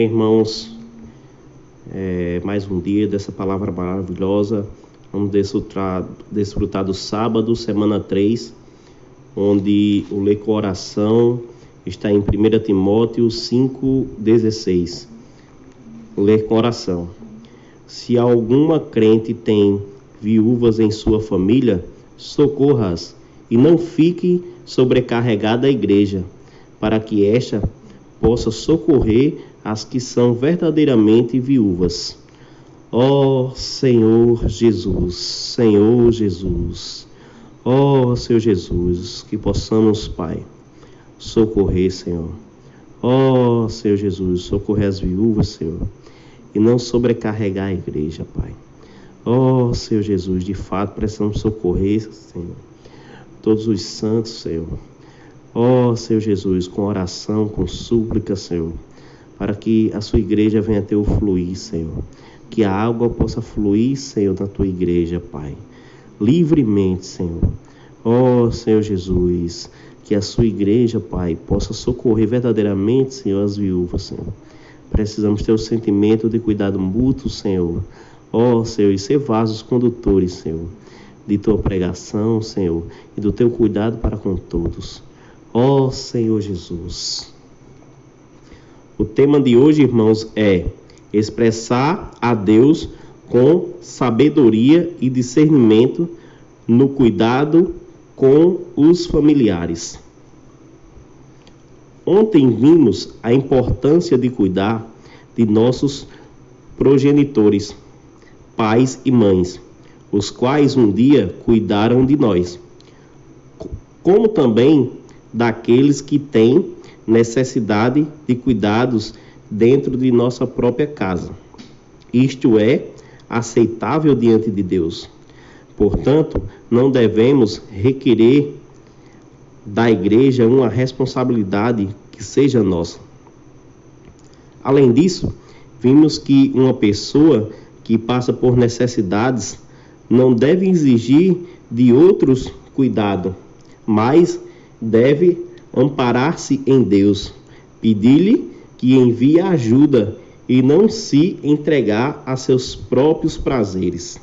Amém, irmãos? Mais um dia dessa palavra maravilhosa. Vamos desfrutar do sábado, semana 3, onde o ler com oração está em 1 Timóteo 5,16. Ler com oração. Se alguma crente tem viúvas em sua família, socorra-as e não fique sobrecarregada a igreja, para que esta possa socorrer as que são verdadeiramente viúvas. Ó Senhor Jesus, Senhor Jesus, ó Senhor Jesus, que possamos, Pai, socorrer, Senhor. Ó Senhor Jesus, socorrer as viúvas, Senhor, e não sobrecarregar a igreja, Pai. Ó Senhor Jesus, de fato precisamos socorrer, Senhor, todos os santos, Senhor. Ó Senhor Jesus, com oração, com súplica, Senhor, para que a sua igreja venha ter o fluir, Senhor. Que a água possa fluir, Senhor, na tua igreja, Pai, livremente, Senhor. Ó Senhor Jesus, que a sua igreja, Pai, possa socorrer verdadeiramente, Senhor, as viúvas, Senhor. Precisamos ter o sentimento de cuidado mútuo, Senhor. Ó Senhor, e ser vasos condutores, Senhor, de tua pregação, Senhor, e do teu cuidado para com todos. Ó Senhor Jesus. O tema de hoje, irmãos, é expressar a Deus com sabedoria e discernimento no cuidado com os familiares. Ontem vimos a importância de cuidar de nossos progenitores, pais e mães, os quais um dia cuidaram de nós, como também daqueles que têm necessidade de cuidados dentro de nossa própria casa. Isto é aceitável diante de Deus. Portanto, não devemos requerer da igreja uma responsabilidade que seja nossa. Além disso, vimos que uma pessoa que passa por necessidades não deve exigir de outros cuidado, mas deve amparar-se em Deus, pedir-lhe que envie ajuda e não se entregar a seus próprios prazeres.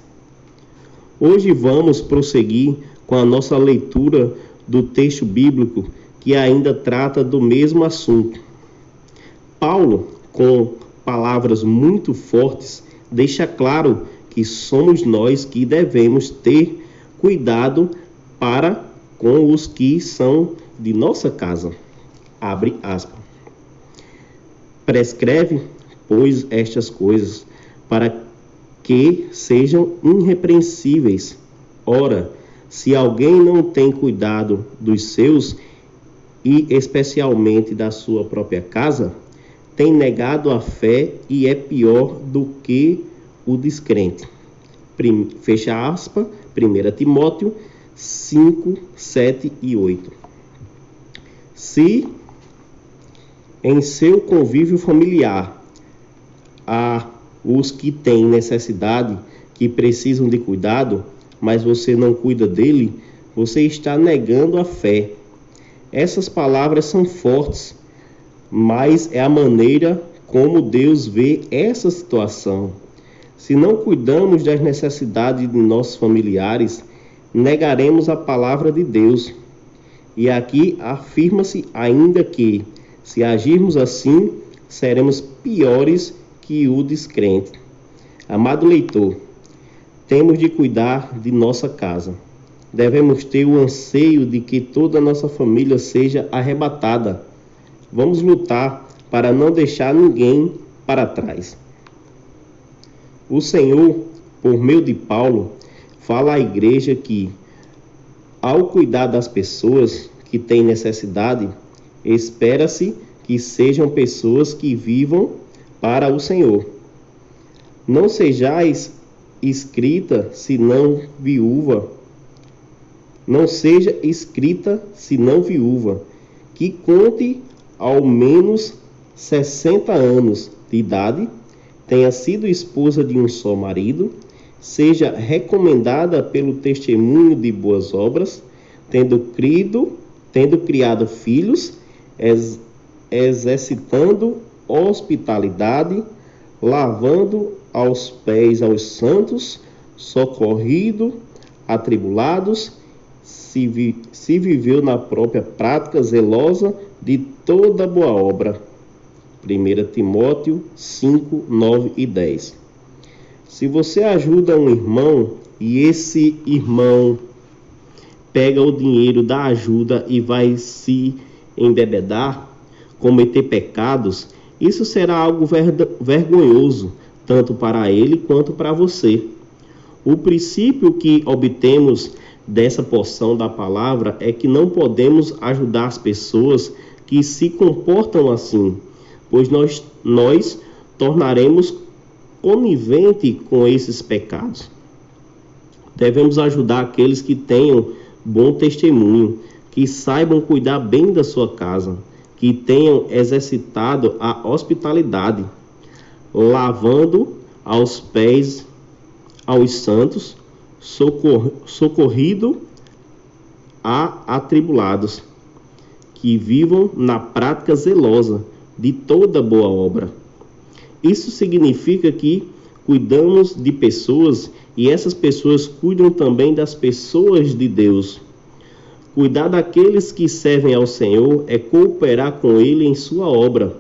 Hoje vamos prosseguir com a nossa leitura do texto bíblico que ainda trata do mesmo assunto. Paulo, com palavras muito fortes, deixa claro que somos nós que devemos ter cuidado para com os que são de nossa casa. Abre aspas. Prescreve, pois, estas coisas, para que sejam irrepreensíveis. Ora, se alguém não tem cuidado dos seus, e especialmente da sua própria casa, tem negado a fé e é pior do que o descrente. Fecha aspas, 1 Timóteo 5, 7 e 8. Se em seu convívio familiar há os que têm necessidade, que precisam de cuidado, mas você não cuida dele, você está negando a fé. Essas palavras são fortes, mas é a maneira como Deus vê essa situação. Se não cuidamos das necessidades de nossos familiares, negaremos a palavra de Deus. E aqui afirma-se ainda que, se agirmos assim, seremos piores que o descrente. Amado leitor, temos de cuidar de nossa casa. Devemos ter o anseio de que toda a nossa família seja arrebatada. Vamos lutar para não deixar ninguém para trás. O Senhor, por meio de Paulo, fala à igreja que, ao cuidar das pessoas que têm necessidade, espera-se que sejam pessoas que vivam para o Senhor. Não sejais escrita senão viúva. Não seja escrita senão viúva, que conte ao menos 60 anos de idade, tenha sido esposa de um só marido, seja recomendada pelo testemunho de boas obras, tendo criado filhos, exercitando hospitalidade, lavando aos pés aos santos, socorrido atribulados, se viveu na própria prática zelosa de toda boa obra. 1 Timóteo 5, 9 e 10. Se você ajuda um irmão e esse irmão pega o dinheiro da ajuda e vai se embebedar, cometer pecados, isso será algo vergonhoso, tanto para ele quanto para você. O princípio que obtemos dessa porção da palavra é que não podemos ajudar as pessoas que se comportam assim, pois nós tornaremos conivente com esses pecados. Devemos ajudar aqueles que tenham bom testemunho, que saibam cuidar bem da sua casa, que tenham exercitado a hospitalidade, lavando aos pés aos santos, socorrido a atribulados, que vivam na prática zelosa de toda boa obra. Isso significa que cuidamos de pessoas e essas pessoas cuidam também das pessoas de Deus. Cuidar daqueles que servem ao Senhor é cooperar com Ele em sua obra.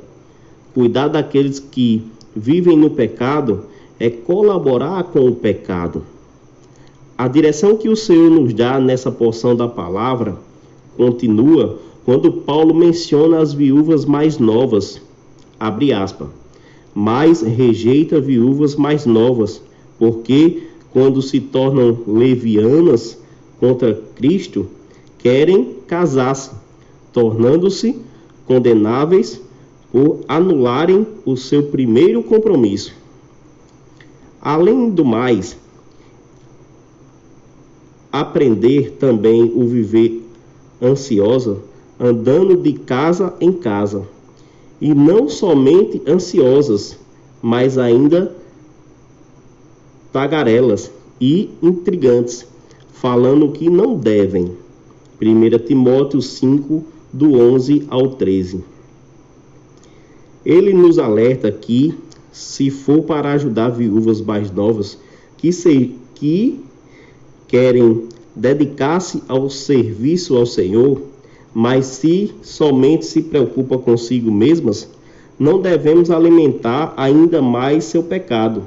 Cuidar daqueles que vivem no pecado é colaborar com o pecado. A direção que o Senhor nos dá nessa porção da palavra continua quando Paulo menciona as viúvas mais novas, abre aspas, mas rejeita viúvas mais novas, porque quando se tornam levianas contra Cristo, querem casar-se, tornando-se condenáveis por anularem o seu primeiro compromisso. Além do mais, aprender também o viver ansiosa, andando de casa em casa, e não somente ansiosas, mas ainda tagarelas e intrigantes, falando o que não devem. 1 Timóteo 5, do 11 ao 13. Ele nos alerta que, se for para ajudar viúvas mais novas que querem dedicar-se ao serviço ao Senhor, mas se somente se preocupa consigo mesmas, não devemos alimentar ainda mais seu pecado.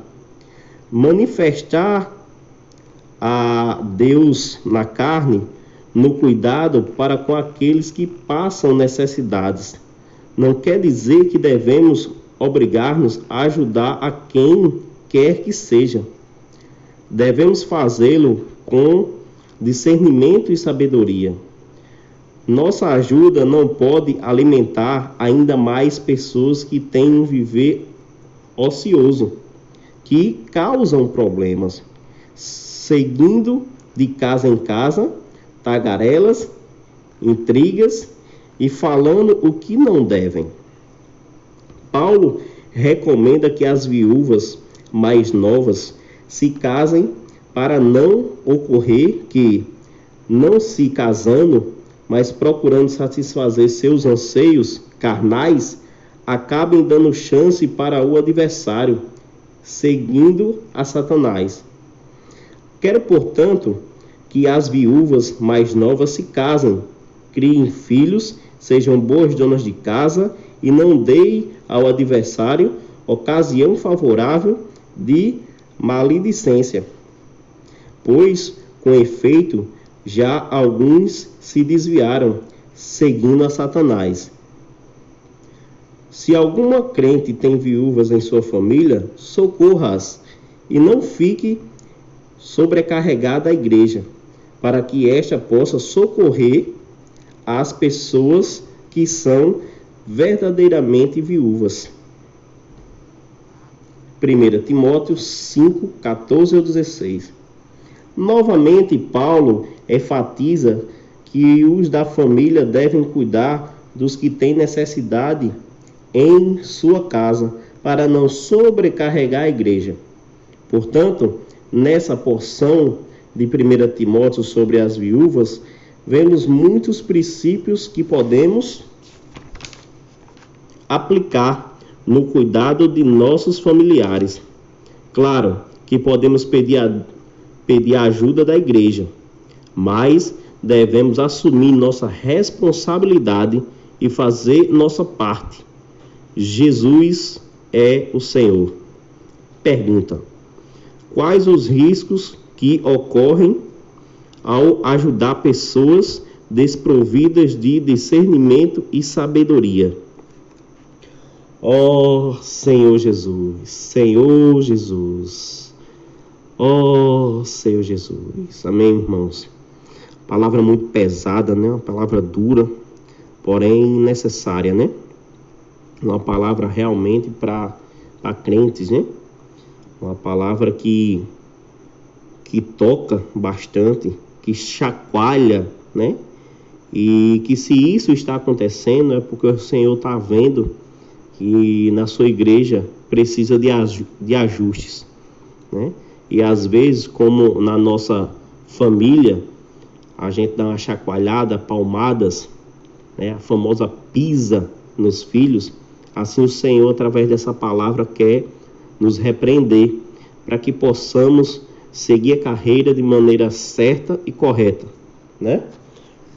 Manifestar a Deus na carne, no cuidado para com aqueles que passam necessidades, não quer dizer que devemos obrigar-nos a ajudar a quem quer que seja. Devemos fazê-lo com discernimento e sabedoria. Nossa ajuda não pode alimentar ainda mais pessoas que têm um viver ocioso, que causam problemas, seguindo de casa em casa, tagarelas, intrigas e falando o que não devem. Paulo recomenda que as viúvas mais novas se casem para não ocorrer que, não se casando, mas procurando satisfazer seus anseios carnais, acabem dando chance para o adversário, seguindo a Satanás. Quero, portanto, que as viúvas mais novas se casem, criem filhos, sejam boas donas de casa e não deem ao adversário ocasião favorável de maledicência. Pois, com efeito, já alguns se desviaram, seguindo a Satanás. Se alguma crente tem viúvas em sua família, socorra-as e não fique sobrecarregada a igreja, para que esta possa socorrer as pessoas que são verdadeiramente viúvas. 1 Timóteo 5, 14 ao 16. Novamente, Paulo enfatiza que os da família devem cuidar dos que têm necessidade em sua casa, para não sobrecarregar a igreja. Portanto, nessa porção de 1 Timóteo sobre as viúvas, vemos muitos princípios que podemos aplicar no cuidado de nossos familiares. Claro que podemos pedir a ajuda da igreja, mas devemos assumir nossa responsabilidade e fazer nossa parte. Jesus é o Senhor. Pergunta: quais os riscos que ocorrem ao ajudar pessoas desprovidas de discernimento e sabedoria? Ó Senhor Jesus, Senhor Jesus, ó Senhor Jesus. Amém, irmãos? Palavra muito pesada, né? Uma palavra dura, porém necessária, né? Uma palavra realmente para crentes, né? Uma palavra que toca bastante, que chacoalha, né? E que se isso está acontecendo é porque o Senhor está vendo que na sua igreja precisa de ajustes, né? E às vezes, como na nossa família, a gente dá uma chacoalhada, palmadas, né? A famosa pisa nos filhos. Assim o Senhor, através dessa palavra, quer nos repreender para que possamos seguir a carreira de maneira certa e correta, né?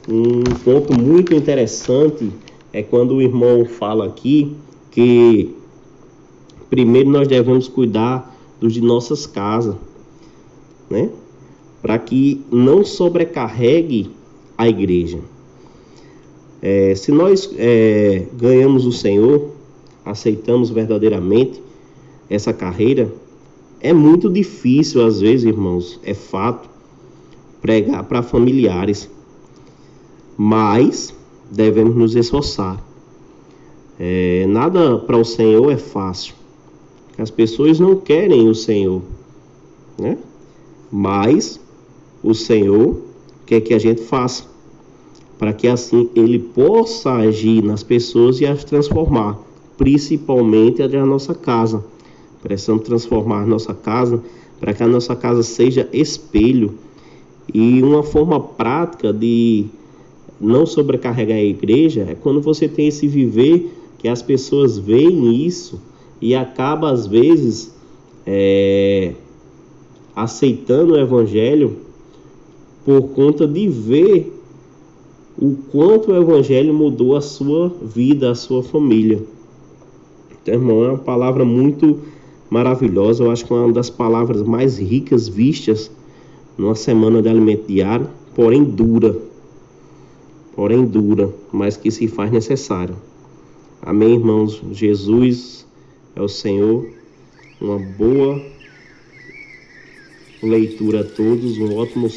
Um ponto muito interessante é quando o irmão fala aqui que primeiro nós devemos cuidar dos de nossas casas, né? Para que não sobrecarregue a igreja. Se nós ganhamos o Senhor, aceitamos verdadeiramente essa carreira, é muito difícil às vezes, irmãos, é fato, pregar para familiares, mas devemos nos esforçar. Nada para o Senhor é fácil. As pessoas não querem o Senhor, né? Mas o Senhor quer que a gente faça, para que assim Ele possa agir nas pessoas e as transformar, principalmente a da nossa casa. Precisamos transformar a nossa casa para que a nossa casa seja espelho, e uma forma prática de não sobrecarregar a igreja é quando você tem esse viver que as pessoas veem isso e acaba às vezes aceitando o evangelho por conta de ver o quanto o evangelho mudou a sua vida, a sua família. Então, irmão, é uma palavra muito maravilhosa. Eu acho que é uma das palavras mais ricas vistas numa semana de alimento diário, porém dura, mas que se faz necessário. Amém, irmãos? Jesus é o Senhor. Uma boa leitura a todos, um ótimo